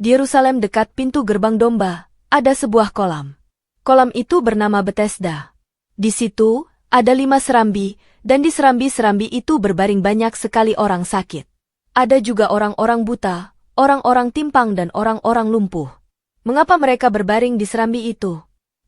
Di Yerusalem dekat pintu gerbang domba, ada sebuah kolam. Kolam itu bernama Betesda. Di situ, ada 5 serambi, dan di serambi-serambi itu berbaring banyak sekali orang sakit. Ada juga orang-orang buta, orang-orang timpang dan orang-orang lumpuh. Mengapa mereka berbaring di serambi itu?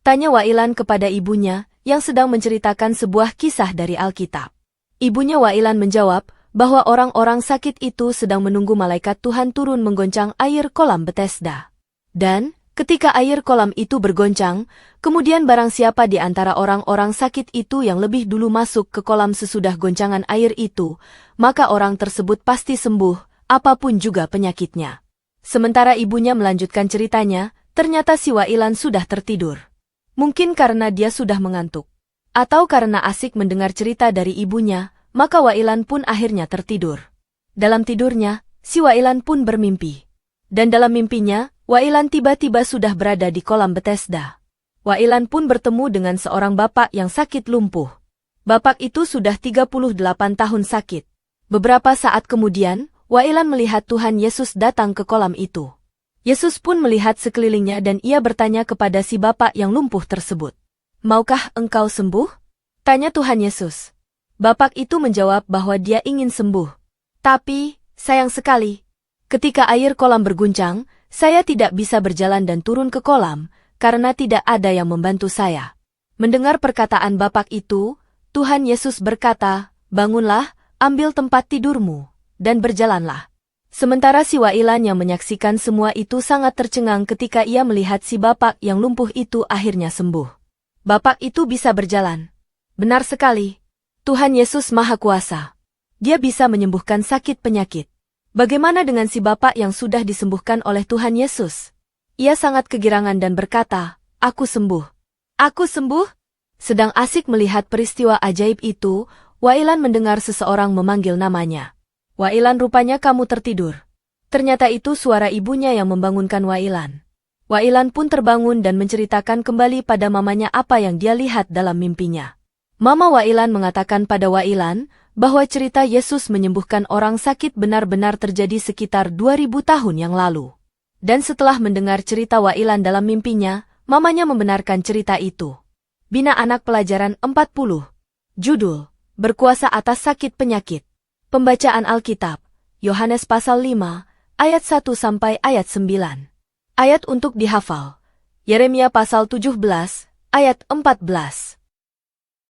Tanya Wailan kepada ibunya, yang sedang menceritakan sebuah kisah dari Alkitab. Ibunya Wailan menjawab, bahwa orang-orang sakit itu sedang menunggu malaikat Tuhan turun menggoncang air kolam Betesda. Dan, ketika air kolam itu bergoncang, kemudian barang siapa di antara orang-orang sakit itu yang lebih dulu masuk ke kolam sesudah goncangan air itu, maka orang tersebut pasti sembuh, apapun juga penyakitnya. Sementara ibunya melanjutkan ceritanya, ternyata si Wailan sudah tertidur. Mungkin karena dia sudah mengantuk. Atau karena asik mendengar cerita dari ibunya, maka Wailan pun akhirnya tertidur. Dalam tidurnya, si Wailan pun bermimpi. Dan dalam mimpinya, Wailan tiba-tiba sudah berada di kolam Betesda. Wailan pun bertemu dengan seorang bapak yang sakit lumpuh. Bapak itu sudah 38 tahun sakit. Beberapa saat kemudian, Wailan melihat Tuhan Yesus datang ke kolam itu. Yesus pun melihat sekelilingnya dan ia bertanya kepada si bapak yang lumpuh tersebut. "Maukah engkau sembuh?" tanya Tuhan Yesus. Bapak itu menjawab bahwa dia ingin sembuh. Tapi, sayang sekali, ketika air kolam berguncang, saya tidak bisa berjalan dan turun ke kolam, karena tidak ada yang membantu saya. Mendengar perkataan bapak itu, Tuhan Yesus berkata, "Bangunlah, ambil tempat tidurmu, dan berjalanlah." Sementara si Wailan yang menyaksikan semua itu sangat tercengang ketika ia melihat si bapak yang lumpuh itu akhirnya sembuh. Bapak itu bisa berjalan. Benar sekali. Tuhan Yesus Maha Kuasa. Dia bisa menyembuhkan sakit penyakit. Bagaimana dengan si bapak yang sudah disembuhkan oleh Tuhan Yesus? Ia sangat kegirangan dan berkata, "Aku sembuh. Aku sembuh?" Sedang asik melihat peristiwa ajaib itu, Wailan mendengar seseorang memanggil namanya. "Wailan, rupanya kamu tertidur." Ternyata itu suara ibunya yang membangunkan Wailan. Wailan pun terbangun dan menceritakan kembali pada mamanya apa yang dia lihat dalam mimpinya. Mama Wailan mengatakan pada Wailan bahwa cerita Yesus menyembuhkan orang sakit benar-benar terjadi sekitar 2000 tahun yang lalu. Dan setelah mendengar cerita Wailan dalam mimpinya, mamanya membenarkan cerita itu. Bina Anak Pelajaran 40. Judul, Berkuasa atas sakit penyakit. Pembacaan Alkitab, Yohanes pasal 5, ayat 1 sampai ayat 9. Ayat untuk dihafal, Yeremia pasal 17, ayat 14.